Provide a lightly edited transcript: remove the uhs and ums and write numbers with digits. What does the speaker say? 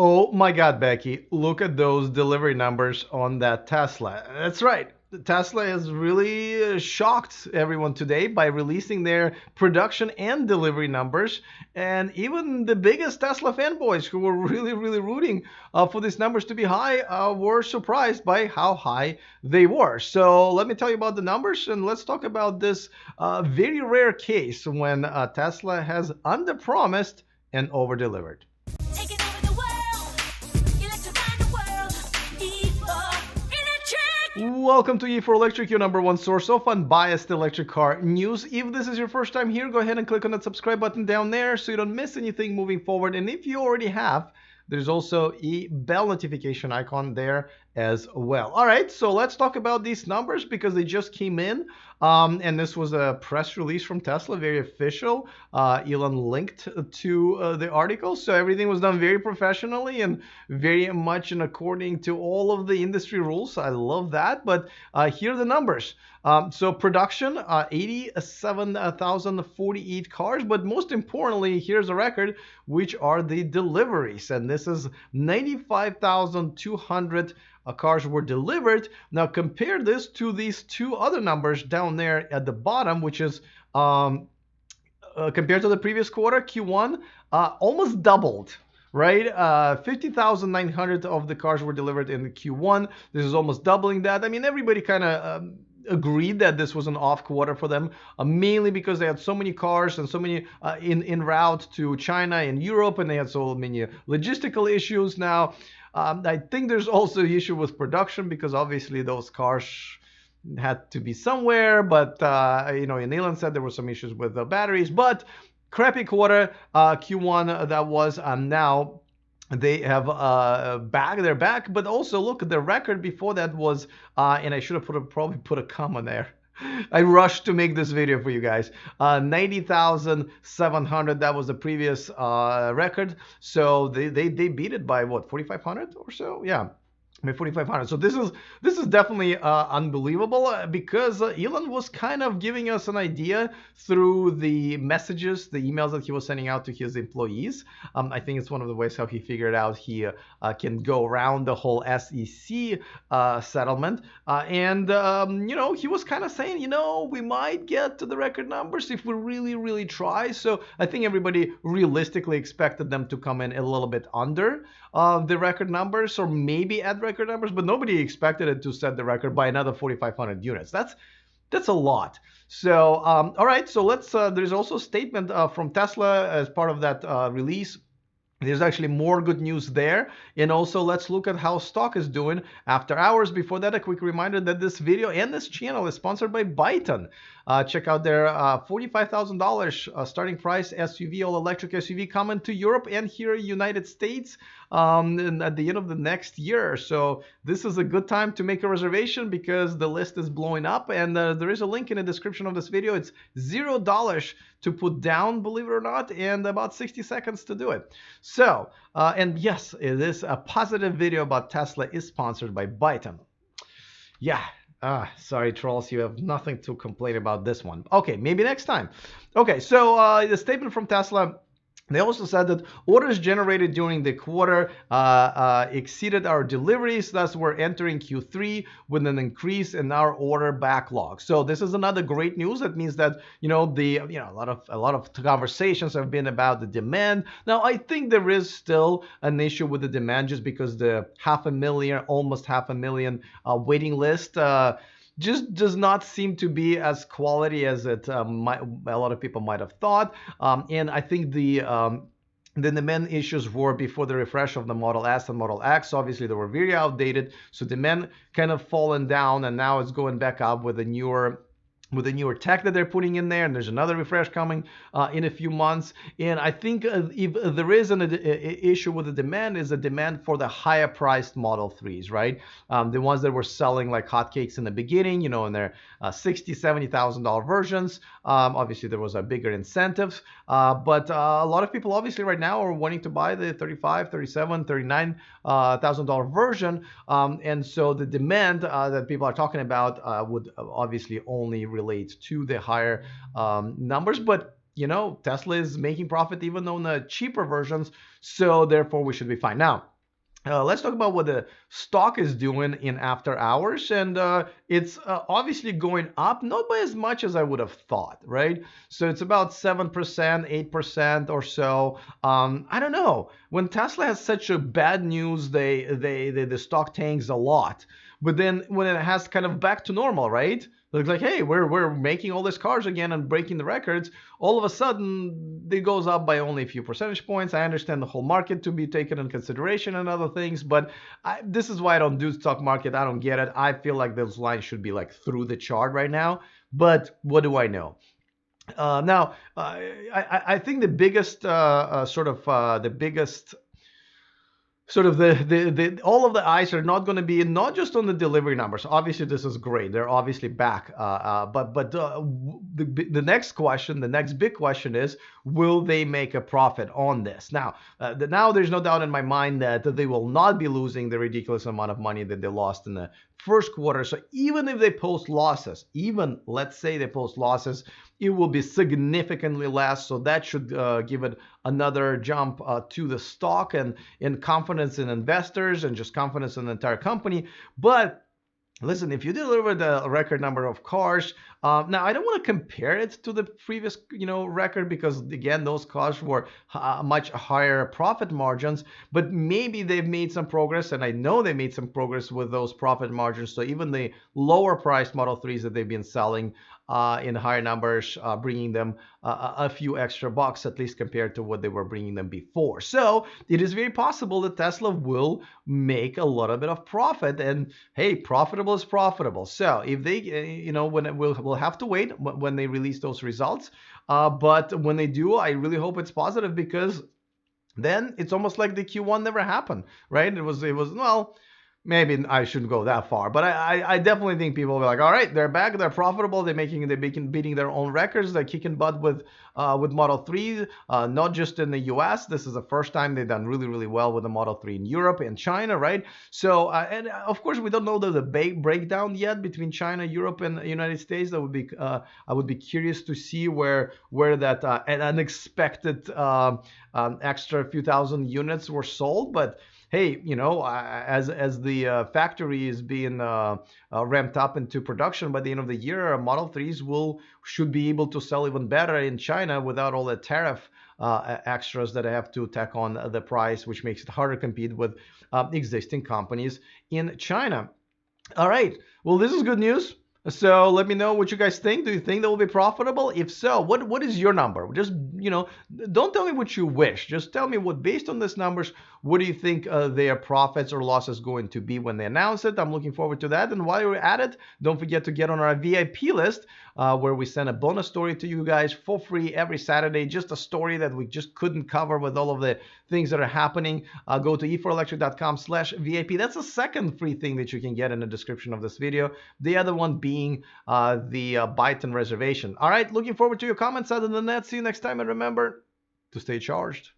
Oh my God, Becky, look at those delivery numbers on that Tesla. That's right. Tesla has really shocked everyone today by releasing their production and delivery numbers. And even the biggest Tesla fanboys who were really, really rooting for these numbers to be high were surprised by how high they were. So let me tell you about the numbers and let's talk about this very rare case when Tesla has underpromised and overdelivered. Taking over the world, electrifying the world. E4 Electric. Welcome to E4 Electric, your number one source of unbiased electric car news. If this is your first time here, go ahead and click on that subscribe button down there so you don't miss anything moving forward. And if you already have, there's also a bell notification icon there as well. All right, so let's talk about these numbers because they just came in. And this was a press release from Tesla, very official. Elon linked to the article. So everything was done very professionally and very much in according to all of the industry rules. I love that. But here are the numbers. So production, 87,048 cars. But most importantly, here's a record, which are the deliveries. And this is 95,200 cars were delivered. Now compare this to these two other numbers down there at the bottom, which is compared to the previous quarter, Q1, almost doubled. Right, 50,900 of the cars were delivered in the Q1. This is almost doubling that. I mean, everybody kind of agreed that this was an off quarter for them, mainly because they had so many cars and so many in route to China and Europe, and they had so many logistical issues. Now, I think there's also an issue with production because obviously those cars had to be somewhere, but and Elon said there were some issues with the batteries, but crappy quarter, Q1 that was. Now they have they're back, but also look, the record before that was, and I should have probably put a comma there. I rushed to make this video for you guys. 90,700, that was the previous record. So they beat it by what, 4,500 or so? Yeah. 4,500. So this is definitely unbelievable because Elon was kind of giving us an idea through the messages, the emails that he was sending out to his employees. I think it's one of the ways how he figured out he can go around the whole SEC settlement. And he was kind of saying, we might get to the record numbers if we really, really try. So I think everybody realistically expected them to come in a little bit under the record numbers, or maybe at record numbers, but nobody expected it to set the record by another 4,500 units. That's a lot. So all right, so let's there's also a statement from Tesla as part of that release. There's actually more good news there. And also let's look at how stock is doing after hours. Before that, a quick reminder that this video and this channel is sponsored by Byton. Check out their $45,000 starting price SUV, all electric SUV coming to Europe and here in the United States and at the end of the next year. So this is a good time to make a reservation because the list is blowing up, and there is a link in the description of this video. It's $0 to put down, believe it or not, and about 60 seconds to do it. So, and yes, it is a positive video about Tesla is sponsored by Byton. Yeah. Sorry, trolls, you have nothing to complain about this one. Okay, maybe next time. Okay, so the statement from Tesla. They also said that orders generated during the quarter exceeded our deliveries, thus we're entering Q3 with an increase in our order backlog. So this is another great news. That means that a lot of conversations have been about the demand. Now I think there is still an issue with the demand just because the almost half a million waiting list. Just does not seem to be as quality as a lot of people might have thought. And I think the demand issues were before the refresh of the Model S and Model X. Obviously, they were very outdated. So demand kind of fallen down, and now it's going back up with a newer tech that they're putting in there, and there's another refresh coming in a few months. And I think if there is an issue with the demand, is the demand for the higher priced Model 3s, right? The ones that were selling like hotcakes in the beginning, in their $60,000, $70,000 versions. Obviously, there was a bigger incentive, but a lot of people obviously right now are wanting to buy the $35,000, $37,000, $39,000 version, and so the demand that people are talking about would obviously only relate to the higher numbers. But Tesla is making profit even on the cheaper versions, so therefore we should be fine. Now, let's talk about what the stock is doing in after hours, and it's obviously going up, not by as much as I would have thought, right? So it's about 7%, 8% or so. I don't know. When Tesla has such a bad news, the stock tanks a lot. But then when it has kind of back to normal, right? Looks like, hey, we're making all these cars again and breaking the records. All of a sudden, it goes up by only a few percentage points. I understand the whole market to be taken in consideration and other things, but this is why I don't do stock market. I don't get it. I feel like those lines should be like through the chart right now. But what do I know? Now, I think the biggest the biggest sort of the all of the eyes are not going to be not just on the delivery numbers. Obviously, this is great. They're obviously back. The next question, the next big question is, will they make a profit on this? Now, now there's no doubt in my mind that they will not be losing the ridiculous amount of money that they lost in the first quarter. So even if they post losses, even let's say they post losses, it will be significantly less. So that should give it another jump to the stock and in confidence in investors and just confidence in the entire company. But listen, if you deliver the record number of cars, now I don't want to compare it to the previous, record, because again, those cars were much higher profit margins. But maybe they've made some progress, and I know they made some progress with those profit margins. So even the lower priced Model 3s that they've been selling in higher numbers, bringing them a few extra bucks, at least compared to what they were bringing them before. So it is very possible that Tesla will make a little bit of profit. And hey, profitable is profitable. So if they, when we'll have to wait when they release those results. But when they do, I really hope it's positive, because then it's almost like the Q1 never happened, right? It was well, maybe I shouldn't go that far, but I definitely think people will be like, all right, they're back, they're profitable, they're beating their own records, they're kicking butt with Model 3, not just in the US. This is the first time they've done really, really well with the Model 3 in Europe and China, right? So, and of course, we don't know the breakdown yet between China, Europe, and the United States. That would be, I would be curious to see where that an unexpected extra few thousand units were sold, but hey, as the factory is being ramped up into production by the end of the year, Model 3s should be able to sell even better in China without all the tariff extras that I have to tack on the price, which makes it harder to compete with existing companies in China. All right. Well, this is good news. So let me know what you guys think. Do you think that will be profitable? If so, what is your number? Just, don't tell me what you wish. Just tell me what, based on these numbers, what do you think their profits or losses going to be when they announce it? I'm looking forward to that. And while you're at it, don't forget to get on our VIP list, where we send a bonus story to you guys for free every Saturday. Just a story that we just couldn't cover with all of the things that are happening. Go to e4electric.com/VIP. That's the second free thing that you can get in the description of this video. The other one being the Byton reservation. All right, looking forward to your comments. Other than that, see you next time, and remember to stay charged.